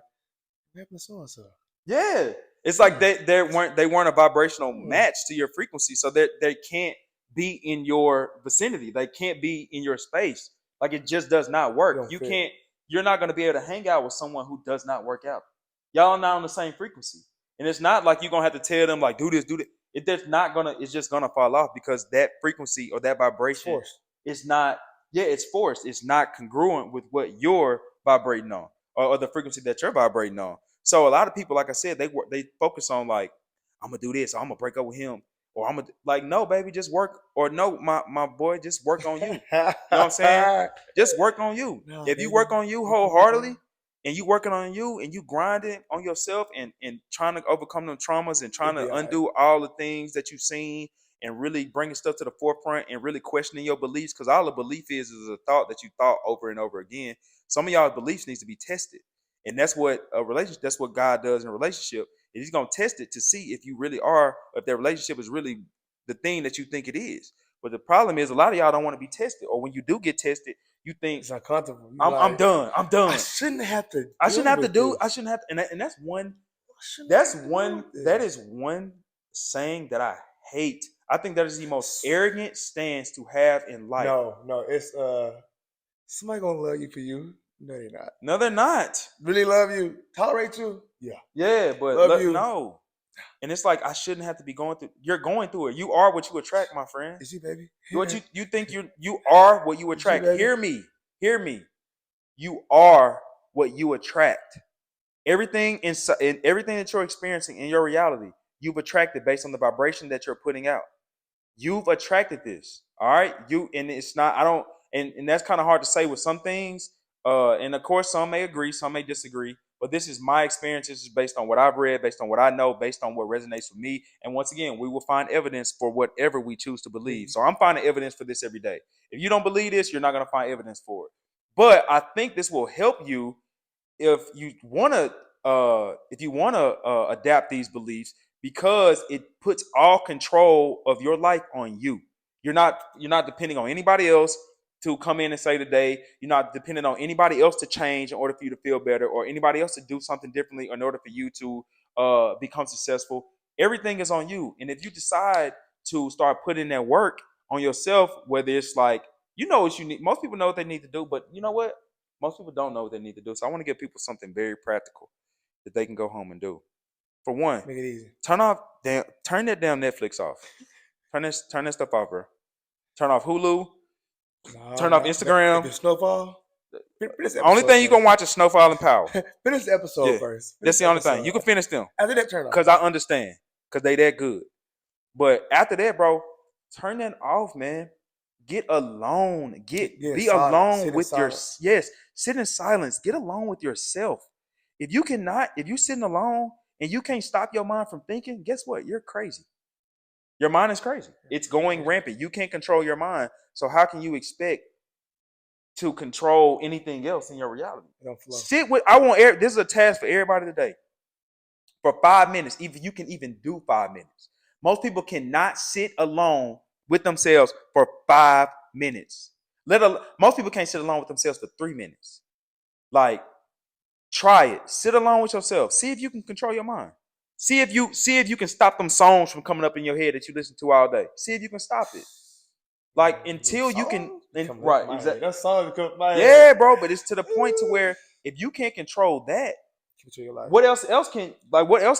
what happened to so and so? Yeah, it's like they weren't a vibrational match to your frequency, so that they can't be in your vicinity. They can't be in your space. Like, it just does not work. Don't You fit. can't. You're not going to be able to hang out with someone who does not work out. Y'all are not on the same frequency, and it's not like you're gonna have to tell them like, do this, do that. It's not gonna. It's just gonna fall off because that frequency or that It's vibration forced. is not. Yeah, it's forced. It's not congruent with what you're vibrating on, or the frequency that you're vibrating on. So a lot of people, like I said, they focus on like, I'm gonna do this, or I'm gonna break up with him, or I'm gonna, like, no, baby, just work, or no, my boy, just work on you. You know what I'm saying? Just work on you. No, If you baby. work on you wholeheartedly, and you working on you, and you grinding on yourself, and trying to overcome them traumas, and trying You'll be to all right. undo all the things that you've seen, and really bringing stuff to the forefront, and really questioning your beliefs, because all a belief is a thought that you thought over and over again. Some of y'all's beliefs needs to be tested. And that's what a relationship, that's what God does in a relationship. Is He's gonna test it to see if you really are, if that relationship is really the thing that you think it is. But the problem is, a lot of y'all don't want to be tested, or when you do get tested, you think, It's uncomfortable. You I'm like, done. I'm done. I shouldn't have to. I shouldn't deal have to with do. this. I shouldn't have to. And that's one. I shouldn't That's have to deal one. with That this. is one saying that I hate. I think that is the most arrogant stance to have in life. No, it's somebody gonna love you for you. No, they're not. No, they're not. Really love you, tolerate you. Yeah, Yeah, but love you. no. And it's like, I shouldn't have to be going through. You're going through it. You are what you attract, my friend. Is you, baby? What you think you are what you Is you, attract. baby? Hear me. You are what you attract. Everything in everything that you're experiencing in your reality, you've attracted based on the vibration that you're putting out. You've attracted this. All right. And it's not, I don't, and that's kind of hard to say with some things. And of course, some may agree, some may disagree. But this is my experience. This is based on what I've read, based on what I know, based on what resonates with me. And once again, we will find evidence for whatever we choose to believe. So I'm finding evidence for this every day. If you don't believe this, you're not going to find evidence for it. But I think this will help you if you want to adapt these beliefs, because it puts all control of your life on you. You're not depending on anybody else to come in and say today. You're not dependent on anybody else to change in order for you to feel better, or anybody else to do something differently in order for you to become successful. Everything is on you. And if you decide to start putting that work on yourself, whether it's like, you know what you need, most people know what they need to do, but you know what, most people don't know what they need to do. So I want to give people something very practical that they can go home and do. For one, Make it easy. turn that damn Netflix off. Turn that stuff off, bro. Turn off Hulu. Turn off Instagram. If it's snowfall, finish the Only episode thing you first. gonna watch is Snowfall and Power. Finish the episode Yeah, first. that's the only thing. You can finish them After that, turn off. because I understand, because they that good. But after that, bro, turn that off, man. Get alone. Get in Be silence. alone Sit in with your silence. yes. Sit in silence. Get alone with yourself. If you sitting alone and you can't stop your mind from thinking, guess what? You're crazy. Your mind is crazy. It's going rampant. You can't control your mind. So how can you expect to control anything else in your reality? It don't flow. This is a task for everybody today. For 5 minutes, if you can even do 5 minutes. Most people cannot sit alone with themselves for 5 minutes. Most people can't sit alone with themselves for 3 minutes. Like, try it. Sit alone with yourself. See if you can control your mind. See if you can stop them songs from coming up in your head that you listen to all day. See if you can stop it. Like, until you can, right? Exactly. That song come my Yeah, head. bro. But it's to the point to where if you can't control that, Control your life. what else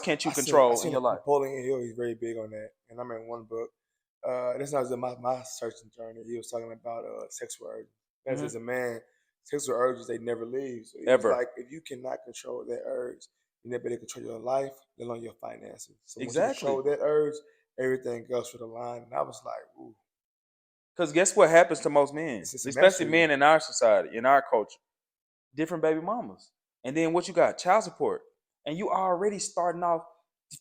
can't you control in your life? Napoleon Hill, he's very big on that, and I'm in one book. That's not my searching journey. He was talking about sexual urges. As as a man, sexual urges, they never leave. So he was Ever. like, if you cannot control that urge, you never control your life, let alone your finances. So once Exactly. you control that urge, everything goes with the line. And I was like, ooh. Because guess what happens to most men, It's especially mastery. men in our society, in our culture? Different baby mamas. And then what you got? Child support. And you already starting off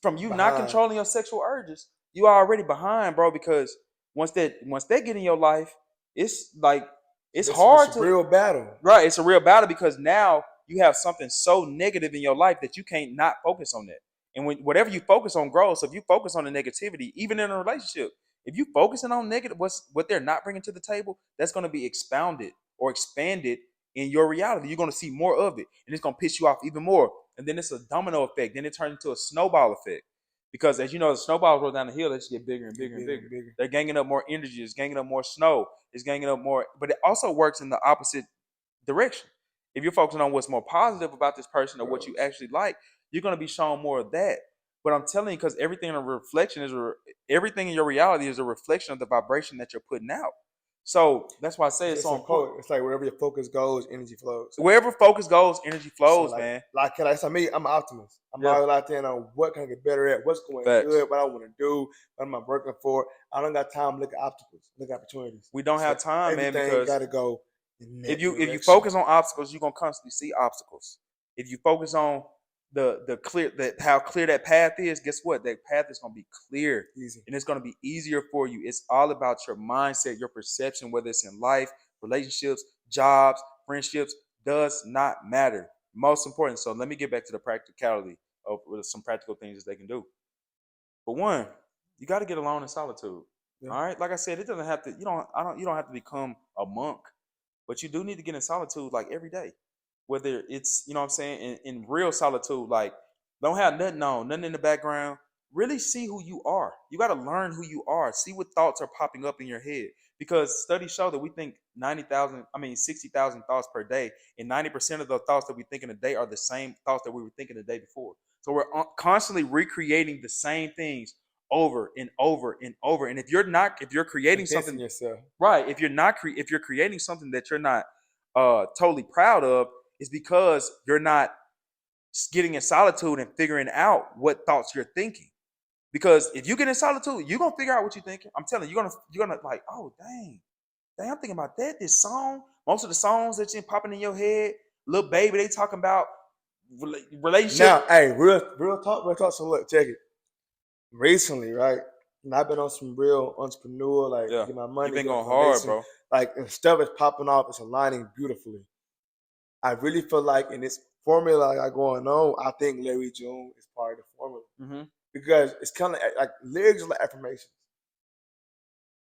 from you not Behind. controlling your sexual urges. you already behind, bro. Because once they get in your life, it's like it's hard It's a to real battle. right. It's a real battle because now you have something so negative in your life that you can't not focus on that. And when whatever you focus on grows. So if you focus on the negativity, even in a relationship, if you focusing on negative, what they're not bringing to the table, that's going to be expounded or expanded in your reality. You're going to see more of it, and it's going to piss you off even more. And then it's a domino effect. Then it turns into a snowball effect. Because as you know, the snowballs roll down the hill, they just get bigger and bigger and bigger. They're ganging up more energy, it's ganging up more snow, it's ganging up more. But it also works in the opposite direction. If you're focusing on what's more positive about this person or what you actually like, you're going to be shown more of that. But I'm telling you, because everything in a reflection everything in your reality is a reflection of the vibration that you're putting out. So that's why I say it's so important. It's like wherever your focus goes, energy flows. Wherever focus goes, energy flows, So man. Like me, I'm an optimist. I'm Yeah. always out there on what can I get better at, what's going Facts. good, what I want to do, what am I working for. I don't got time to look at obstacles, look at opportunities. We don't have time, man, everything because got to go. If you focus on obstacles, you're gonna constantly see obstacles. If you focus on how clear that path is, guess what? That path is gonna be clear, Easy. and it's gonna be easier for you. It's all about your mindset, your perception, whether it's in life, relationships, jobs, friendships, does not matter. Most important. So let me get back to the practicality of some practical things that they can do. For one, you got to get alone in solitude. Yeah. All right, like I said, it doesn't have to. You don't have to become a monk. But you do need to get in solitude like every day. Whether it's, you know what I'm saying, in real solitude, like don't have nothing on, nothing in the background. Really see who you are. You got to learn who you are. See what thoughts are popping up in your head. Because studies show that we think 60,000 thoughts per day. And 90% of the thoughts that we think in a day are the same thoughts that we were thinking the day before. So we're constantly recreating the same things over and over and over. And if you're creating something yourself. Right. If you're creating something that you're not totally proud of, it's because you're not getting in solitude and figuring out what thoughts you're thinking. Because if you get in solitude, you're gonna figure out what you're thinking. I'm telling you, you're gonna like, oh dang, I'm thinking about that. This song, most of the songs that's popping in your head, little baby, they talking about relationship. Now, hey, real talk. So look, check it. Recently, right? And I've been on some real entrepreneur, like get my money. You've been get going a hard, foundation. bro. Like and stuff is popping off. It's aligning beautifully. I really feel like in this formula I got going on, I think Larry June is part of the formula because it's kind of like lyrics are like affirmations.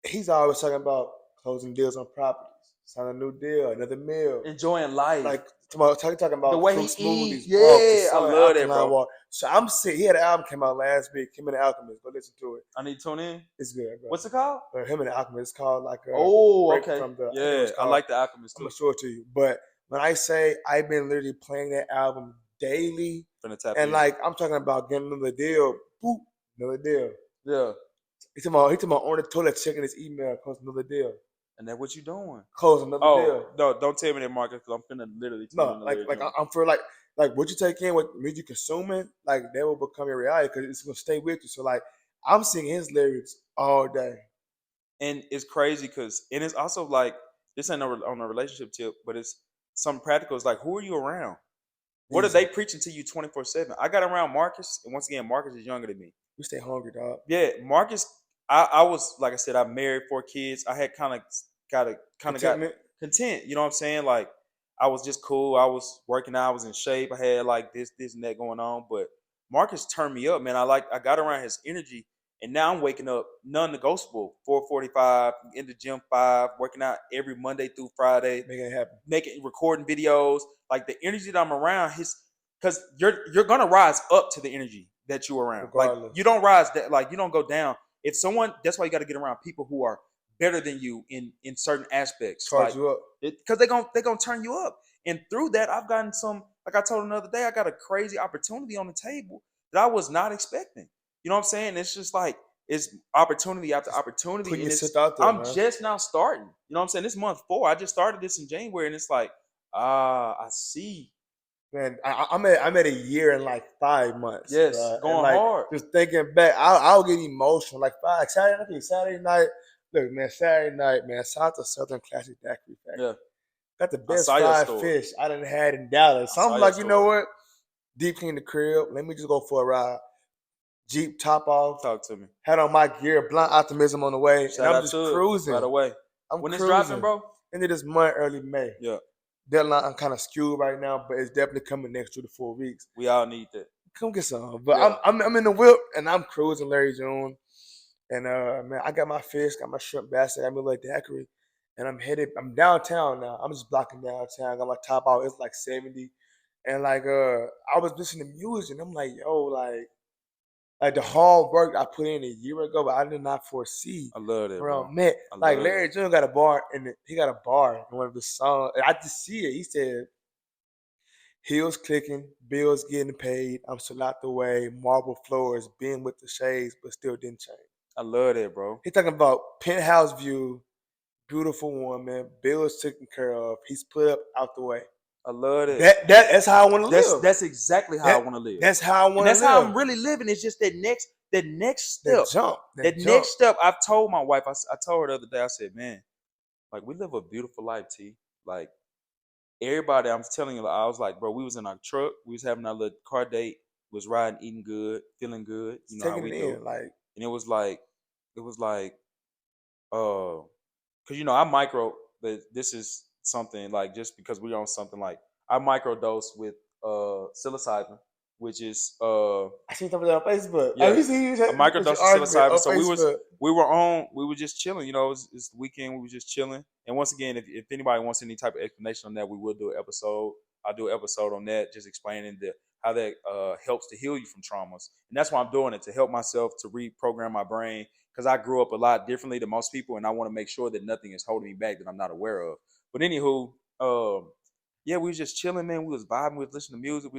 He's always talking about closing deals on properties, signing a new deal, another meal, enjoying life. Like talking about the way fruit he smoothies, eat. walks, I love that, bro. Water. So I'm sitting. He had an album came out last week. Him and the Alchemist. Go listen to it. I need to tune in. It's good, bro. What's it called? Him and the Alchemist. It's called like okay. From the, yeah, I like the Alchemist too. I'm gonna show it to you. But when I say I've been literally playing that album daily, and like I'm talking about getting another deal, boop, another deal. Yeah. He talking about on the toilet checking his email, close another deal. And that's what you doing. Close another deal. No, don't tell me that, Marcus, because I'm finna literally tell you. I'm for like what you take in, what music consuming, like that will become your reality because it's gonna stay with you. So like I'm singing his lyrics all day. And it's crazy because, and it's also like, this ain't on a relationship tip, but it's some practical. It's like, who are you around? What are they preaching to you 24/7? I got around Marcus, and once again, Marcus is younger than me. We stay hungry, dog. Yeah, Marcus, I was, like I said, I married 4 kids. I had got content. You know what I'm saying? Like, I was just cool. I was working out. I was in shape. I had like this and that going on. But Marcus turned me up, man. I got around his energy. And now I'm waking up non-negotiable, 4:45, in the gym 5, working out every Monday through Friday. Making it happen. Recording videos. Like the energy that I'm around, because you're gonna rise up to the energy that you're around. Regardless. Like you don't rise that, like you don't go down. If someone, that's why you got to get around people who are better than you in certain aspects. Charge you up. Because they're gonna turn you up. And through that, I've gotten some, like I told another day, I got a crazy opportunity on the table that I was not expecting. You know what I'm saying? It's just like, it's opportunity after opportunity. Putting And yourself out there, I'm man. just now starting. You know what I'm saying? This month 4, I just started this in January, and it's like, I see. Man, I'm at a year and like 5 months. Yes, bro. going and like, hard. Just thinking back, I'll get emotional. Like Saturday night. Look, man, Saturday night, man. Shout out to Southern Classic Daiquiri Factory. Yeah. Got the best fried fish I done had in Dallas. So I'm like, you know what? Deep clean the crib. Let me just go for a ride. Jeep top off, Talk to me. had on my gear, blunt optimism on the way, and Shout I'm out just to cruising. it right away. I'm When it's cruising. dropping, bro? End of this month, early May. Yeah, Deadline, I'm kind of skewed right now, but it's definitely coming next 2 to 4 weeks. we all need that. Come get some. But Yeah. I'm in the whip and I'm cruising, Larry June. And man, I got my fish, got my shrimp basket, I got my little daiquiri, and I'm downtown now. I'm just blocking downtown. Got my top out, it's like 70. And like I was listening to music and I'm like, yo, like the hard work I put in a year ago, but I did not foresee. I love that, Bro, bro. man, I like love Larry that. June got a bar and he got a bar in one of his songs. And I just see it. He said, heels clicking, bills getting paid. I'm still out the way. Marble floors, being with the shades, but still didn't change. I love that, bro. He talking about penthouse view, beautiful woman, bills taken care of. He's put up out the way. I love that. That's how I want to live. That's exactly how I want to live. That's how I And want to live. that's how I'm really living. It's just that next step. That jump. That next step. I've told my wife, I told her the other day, I said, man, like we live a beautiful life, T. Like everybody, I'm telling you, I was like, bro, we was in our truck, we was having our little car date, was riding, eating good, feeling good. You know how we do. Like, and it was like, because you know I micro, but this is something like just because we're on something like I microdose with psilocybin, which is I seen something on Facebook. Yeah, Have you seen a microdose of argument psilocybin. on So Facebook? we were just chilling. You know, it's the weekend. We were just chilling. And once again, if anybody wants any type of explanation on that, we will do an episode. I'll do an episode on that, just explaining how that helps to heal you from traumas. And that's why I'm doing it, to help myself to reprogram my brain, because I grew up a lot differently than most people, and I want to make sure that nothing is holding me back that I'm not aware of. But anywho, yeah, we was just chilling, man. We was vibing. We was listening to music.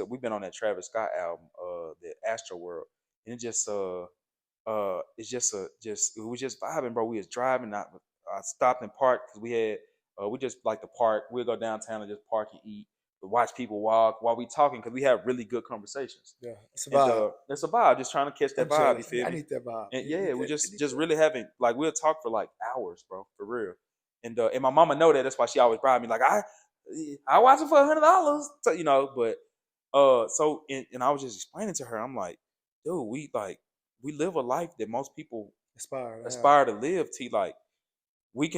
We've been on that Travis Scott album, the Astro World, and it just it's just it was just vibing, bro. We was driving. I stopped and parked because we just like to park. We'll go downtown and just park and eat. To watch people walk while we talking, because we have really good conversations. Yeah, it's a vibe. And, it's a vibe. Just trying to catch that vibe. You feel me? I need that vibe. And yeah, we just really having, like, we'll talk for like hours, bro, for real. And my mama know that. That's why she always bribe me. Like I watch it for $100, so, you know. But and I was just explaining to her. I'm like, dude, we live a life that most people aspire to live. Like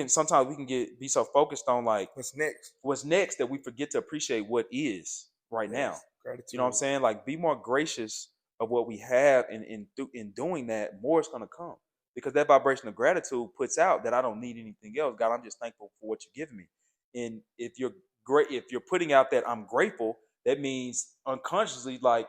sometimes we can be so focused on like what's next that we forget to appreciate what is right now. Gratitude. You know what I'm saying? Like, be more gracious of what we have, and in doing that, more is going to come, because that vibration of gratitude puts out that I don't need anything else. God, I'm just thankful for what you're giving me. And if you're putting out that I'm grateful, that means unconsciously, like,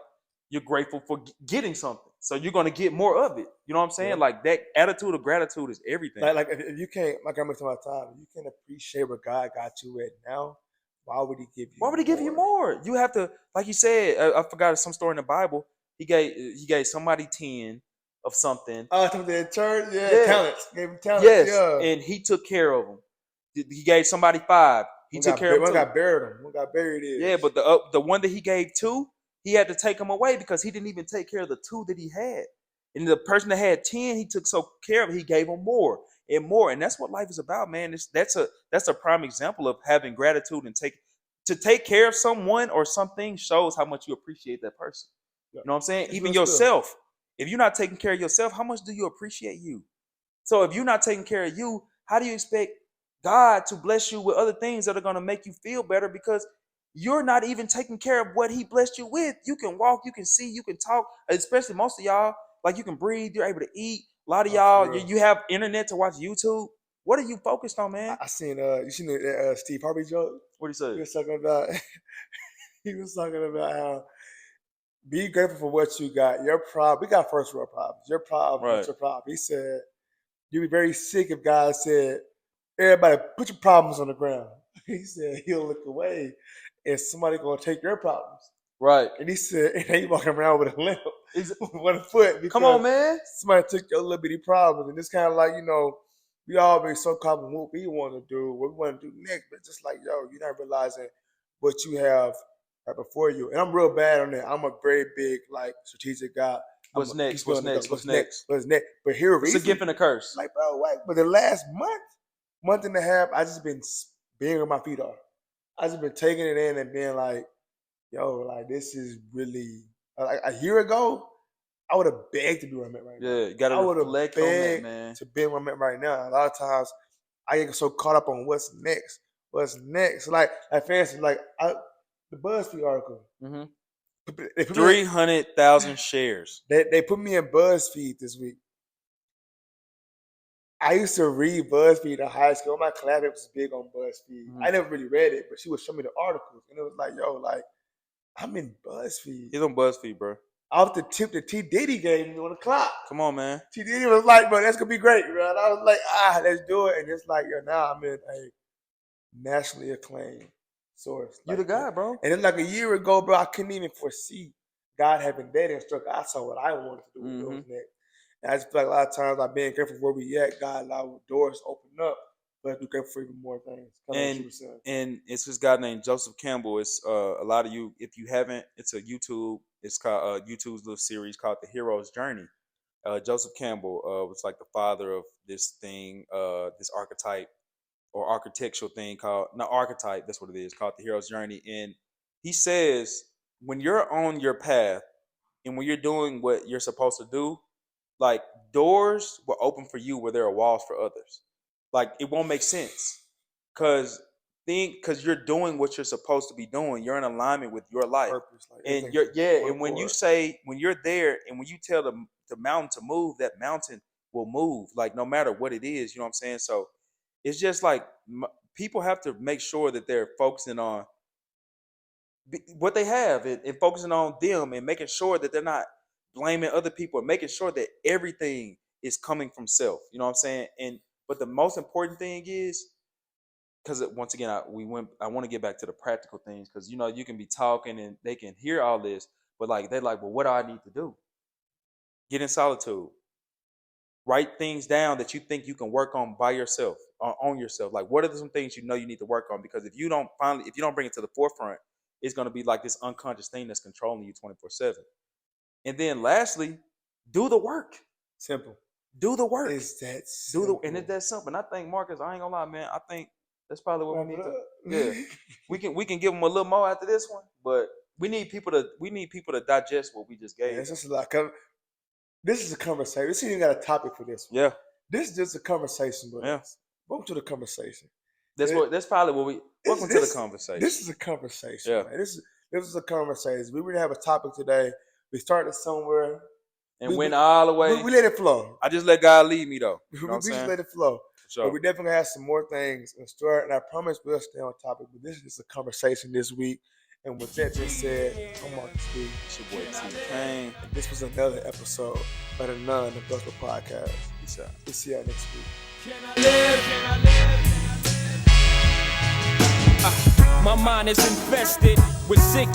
you're grateful for getting something, so you're going to get more of it. You know what I'm saying? Yeah. Like, that attitude of gratitude is everything. Like if you can't, like I mentioned my time, if you can't appreciate what God got you at now, why would He give you? Why would He give you more? You have to, like you said. I forgot some story in the Bible. He gave somebody 10 of something. Oh, something in church, yeah. Talents. Gave him talents. Yes, yeah. And He took care of them. He gave somebody 5. He took care of them. One got buried. One got buried. Yeah, but the one that He gave 2, He had to take them away, because He didn't even take care of the 2 that He had. And the person that had 10, He took so care of it, He gave them more and more. And that's what life is about, man. That's a prime example of having gratitude, and to take care of someone or something shows how much you appreciate that person. You know what I'm saying? Even yourself. Good. If you're not taking care of yourself, how much do you appreciate you? So if you're not taking care of you, how do you expect God to bless you with other things that are going to make you feel better, because you're not even taking care of what He blessed you with? You can walk, you can see, you can talk, especially most of y'all, like, you can breathe, you're able to eat. A lot of y'all, you have internet to watch YouTube. What are you focused on, man? I seen you seen the Steve Harvey joke? What did he say? He was talking about how be grateful for what you got. Your problem, we got first world problems. Your problem, what's your problem? He said, you'd be very sick if God said, everybody put your problems on the ground. He said He'll look away and somebody gonna take your problems. Right. And he said, and he walking around with a limp, with a foot. Come on, man. Somebody took your little bitty problems. And it's kind of like, we all be so caught up in what we want to do, what we want to do next. But just like, you're not realizing what you have right before you. And I'm real bad on that. I'm a very big, like, strategic guy. What's next? What's next? But here, it's a gift and a curse. Like, bro, what? But the last month and a half, I just been being on my feet off. I just been taking it in and being like, yo, like, this is really Like a year ago, I would have begged to be where I'm at right now. Yeah, you gotta I would have reflect on that, begged man. to be where I'm at right now. A lot of times, I get so caught up on what's next. What's next? Like for instance, the BuzzFeed article. Mm-hmm. They put me 300,000 shares. they put me in BuzzFeed this week. I used to read BuzzFeed in high school. My classmate was big on BuzzFeed. Mhm. I never really read it, but she would show me the articles, and it was like, yo, like I'm in BuzzFeed. He's on BuzzFeed, bro. Off the tip that T Diddy gave me on the clock. Come on, man. T Diddy was like, bro, that's gonna be great, bro. And I was like, let's do it. And it's like, yo, now I'm in a nationally acclaimed source. You the guy, bro. And it's like a year ago, bro, I couldn't even foresee God having that instruction. I saw what I wanted to do with those next. And I just feel like a lot of times I've been careful where we at. God allowed doors to open up, but be careful for even more things. And it's this guy named Joseph Campbell. It's a lot of you, if you haven't, it's a YouTube. It's called YouTube's little series called The Hero's Journey. Joseph Campbell was like the father of this thing, this archetype or architectural thing called, not archetype, that's what it is, called The Hero's Journey. And he says, when you're on your path and when you're doing what you're supposed to do, like doors will open for you where there are walls for others. Like it won't make sense because you're doing what you're supposed to be doing. You're in alignment with your life. Purpose, like, and and when you say, when you're there and when you tell the mountain to move, that mountain will move, like no matter what it is, you know what I'm saying? So it's just like people have to make sure that they're focusing on what they have and focusing on them and making sure that they're not blaming other people and making sure that everything is coming from self. You know what I'm saying? But the most important thing is, because once again, I want to get back to the practical things, because you can be talking and they can hear all this, but like they're like, well, what do I need to do? Get in solitude. Write things down that you think you can work on by yourself, on yourself. Like, what are some things you need to work on? Because if you don't bring it to the forefront, it's going to be like this unconscious thing that's controlling you 24/7. And then lastly, do the work. Simple. Do the work. It's that simple. And it's that simple. And I think, Marcus, I ain't gonna lie, man. I think that's probably what we need to. Yeah, we can give them a little more after this one, but we need people to digest what we just gave. It's just like this is a conversation. This ain't even got a topic for this one. Yeah, this is just a conversation, bro. Yeah, welcome to the conversation. That's probably what we. Welcome to the conversation. This is a conversation. Yeah, man. This is a conversation. We really have a topic today. We started somewhere and went all the way. We let it flow. I just let God lead me though. You know we just let it flow. Sure. But we definitely have some more things in store, and I promise we'll stay on topic. But this is just a conversation this week. And with that being said, I'm Marcus B. It's your boy T. Kane. And this was another episode of the Non-Negotiable podcast. Peace out. We'll see y'all next week. Can I live? Can I live? My mind is infested with sick